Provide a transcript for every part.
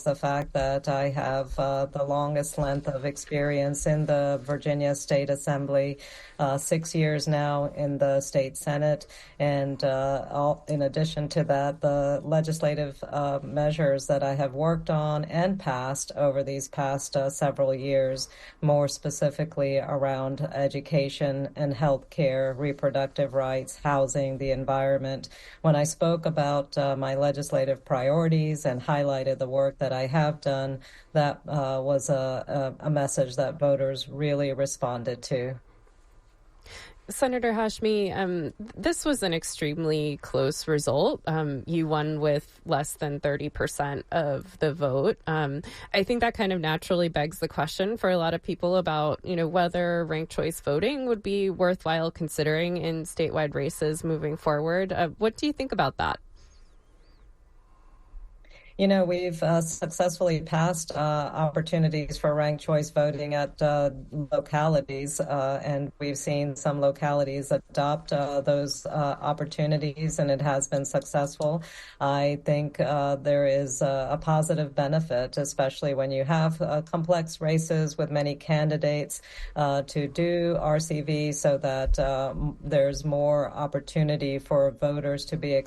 the fact that I have the longest length of experience in the Virginia State Assembly, 6 years now in the State Senate. And in addition to that, the legislative measures that I have worked on and passed over these past several years, more specifically around education and health care, reproductive rights, housing, the environment. When I spoke about my legislative priorities and highlighted the work that I have done, that was a message that voters really responded to. Senator Hashmi, this was an extremely close result. You won with less than 30% of the vote. I think that kind of naturally begs the question for a lot of people about, whether ranked choice voting would be worthwhile considering in statewide races moving forward. What do you think about that? We've successfully passed opportunities for ranked choice voting at localities, and we've seen some localities adopt those opportunities, and it has been successful. I think there is a positive benefit, especially when you have complex races with many candidates, to do RCV so that there's more opportunity for voters to be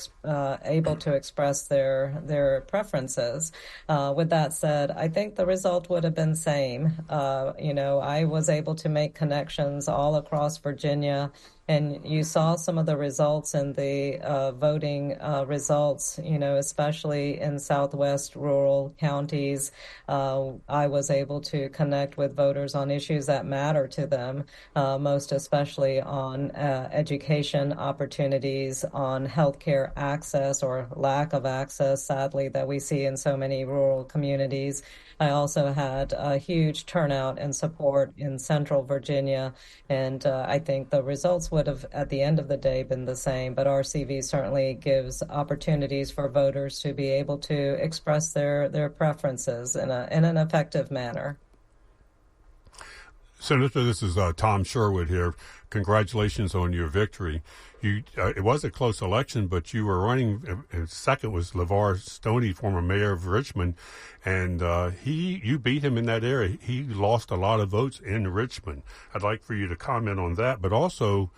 able to express their preferences. With that said, I think the result would have been same. I was able to make connections all across Virginia, and you saw some of the results in the voting results, especially in Southwest rural counties. I was able to connect with voters on issues that matter to them, most especially on education opportunities, on healthcare access or lack of access, sadly, that we see in so many rural communities. I also had a huge turnout and support in Central Virginia, and I think the results would have, at the end of the day, been the same. But RCV certainly gives opportunities for voters to be able to express their preferences in an effective manner. Senator, this is Tom Sherwood here. Congratulations on your victory. It was a close election, but you were running. Second was LeVar Stoney, former mayor of Richmond, and you beat him in that area. He lost a lot of votes in Richmond. I'd like for you to comment on that, but also,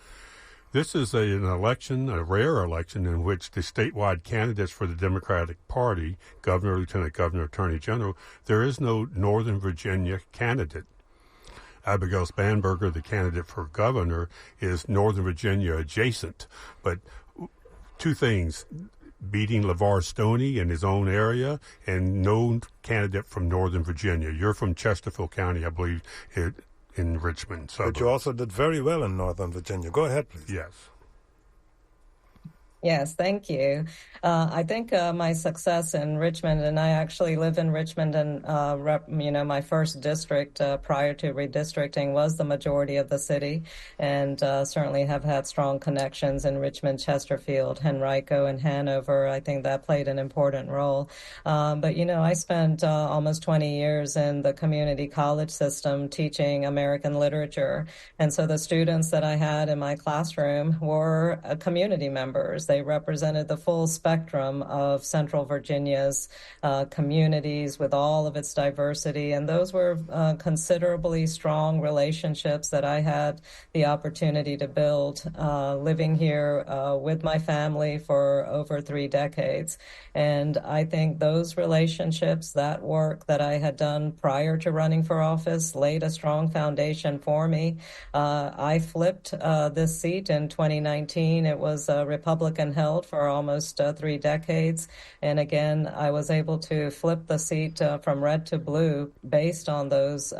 this is an election, a rare election, in which the statewide candidates for the Democratic Party, governor, lieutenant governor, attorney general, there is no Northern Virginia candidate. Abigail Spanberger, the candidate for governor, is Northern Virginia adjacent. But two things, beating LeVar Stoney in his own area and no candidate from Northern Virginia. You're from Chesterfield County, I believe, in Richmond. Suburb. But you also did very well in Northern Virginia. Go ahead, please. Yes. Yes, thank you. I think my success in Richmond, and I actually live in Richmond, and my first district prior to redistricting was the majority of the city, and certainly have had strong connections in Richmond, Chesterfield, Henrico, and Hanover. I think that played an important role. But I spent almost 20 years in the community college system teaching American literature, and so the students that I had in my classroom were community members. They represented the full spectrum of Central Virginia's communities with all of its diversity. And those were considerably strong relationships that I had the opportunity to build living here with my family for over 3 decades. And I think those relationships, that work that I had done prior to running for office, laid a strong foundation for me. I flipped this seat in 2019. It was Republican held for almost 3 decades. And again, I was able to flip the seat from red to blue based on those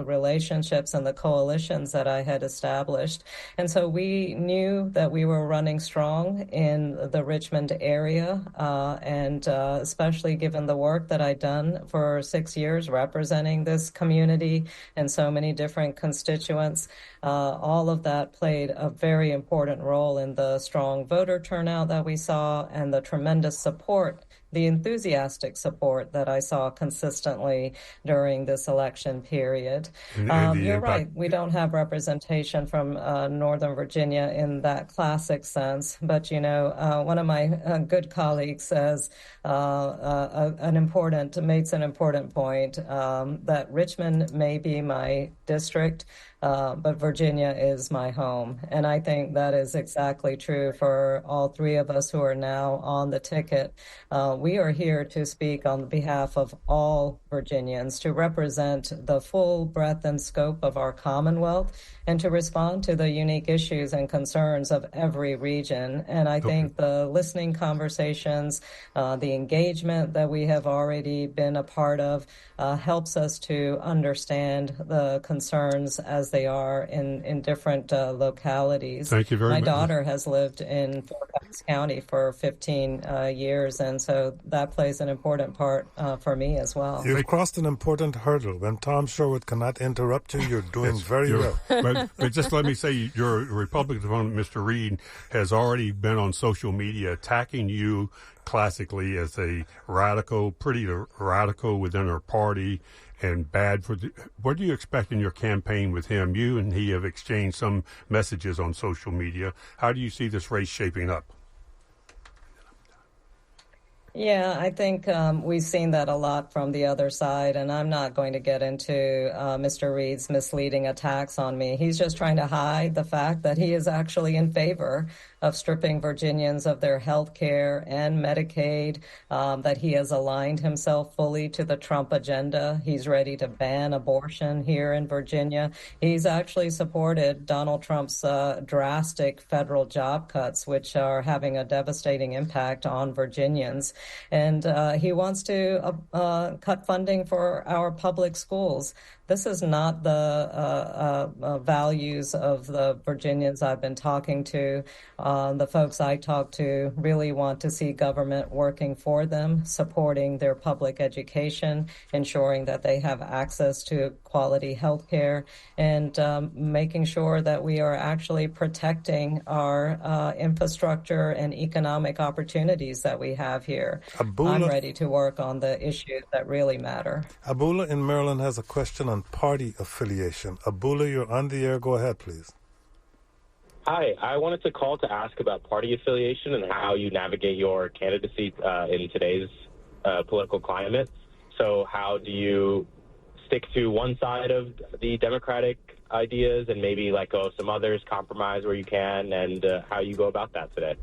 relationships and the coalitions that I had established. And so we knew that we were running strong in the Richmond area, and especially given the work that I'd done for 6 years representing this community and so many different constituents. All of that played a very important role in the strong voter turnout that we saw and the tremendous support the enthusiastic support that I saw consistently during this election period. You're right. We don't have representation from Northern Virginia in that classic sense. But, one of my good colleagues says makes an important point that Richmond may be my district, but Virginia is my home. And I think that is exactly true for all three of us who are now on the ticket. We are here to speak on behalf of all Virginians, to represent the full breadth and scope of our Commonwealth, and to respond to the unique issues and concerns of every region. And I think the listening conversations, the engagement that we have already been a part of, helps us to understand the concerns as they are in different localities. Thank you very much. My daughter has lived in Fairfax County for 15 years, and so that plays an important part for me as well. You've crossed an important hurdle. When Tom Sherwood cannot interrupt you, you're doing very well. But just let me say, your Republican opponent, Mr. Reed, has already been on social media attacking you classically as a radical, pretty radical within our party, and bad for what do you expect in your campaign with him? You and he have exchanged some messages on social media. How do you see this race shaping up? Yeah, I think we've seen that a lot from the other side, and I'm not going to get into Mr. Reed's misleading attacks on me. He's just trying to hide the fact that he is actually in favor of stripping Virginians of their health care and Medicaid, that he has aligned himself fully to the Trump agenda. He's ready to ban abortion here in Virginia. He's actually supported Donald Trump's drastic federal job cuts, which are having a devastating impact on Virginians. And he wants to cut funding for our public schools. This is not the values of the Virginians I've been talking to. The folks I talk to really want to see government working for them, supporting their public education, ensuring that they have access to quality health care, and making sure that we are actually protecting our infrastructure and economic opportunities that we have here. I'm ready to work on the issues that really matter. Abula in Maryland has a question on party affiliation. Abula, you're on the air. Go ahead, please. Hi, I wanted to call to ask about party affiliation and how you navigate your candidacy in today's political climate. So how do you stick to one side of the Democratic ideas and maybe let go of some others, compromise where you can, and how you go about that today?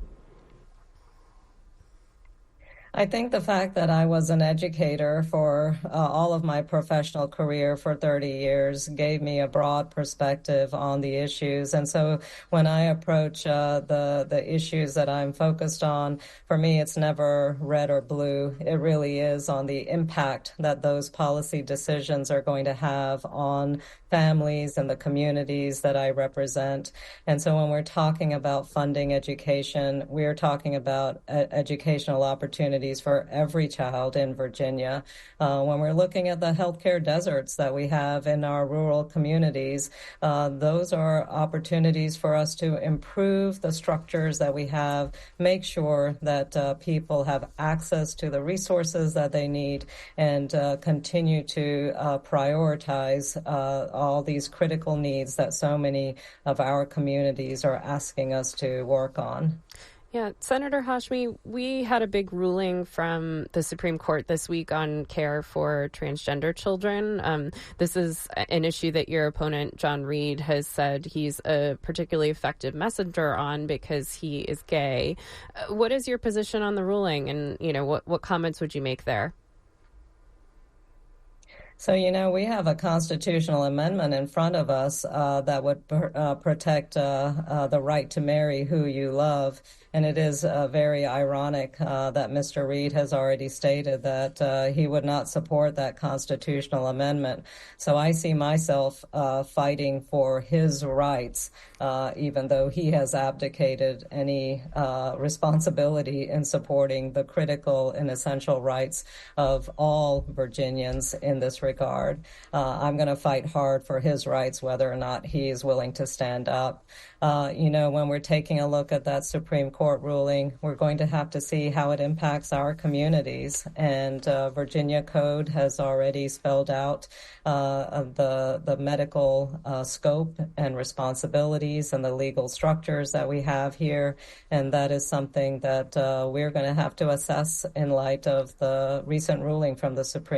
I think the fact that I was an educator for all of my professional career for 30 years gave me a broad perspective on the issues. And so when I approach the issues that I'm focused on, for me, it's never red or blue. It really is on the impact that those policy decisions are going to have on families and the communities that I represent. And so when we're talking about funding education, we're talking about educational opportunities for every child in Virginia. When we're looking at the healthcare deserts that we have in our rural communities, those are opportunities for us to improve the structures that we have, make sure that people have access to the resources that they need, and continue to prioritize all these critical needs that so many of our communities are asking us to work on. Yeah, Senator Hashmi, we had a big ruling from the Supreme Court this week on care for transgender children. This is an issue that your opponent, John Reed, has said he's a particularly effective messenger on because he is gay. What is your position on the ruling, and what comments would you make there? So, we have a constitutional amendment in front of us that would protect the right to marry who you love. And it is very ironic that Mr. Reed has already stated that he would not support that constitutional amendment. So I see myself fighting for his rights, even though he has abdicated any responsibility in supporting the critical and essential rights of all Virginians in this regard. I'm going to fight hard for his rights, whether or not he is willing to stand up. When we're taking a look at that Supreme Court ruling, we're going to have to see how it impacts our communities. And Virginia Code has already spelled out the medical scope and responsibilities and the legal structures that we have here. And that is something that we're going to have to assess in light of the recent ruling from the Supreme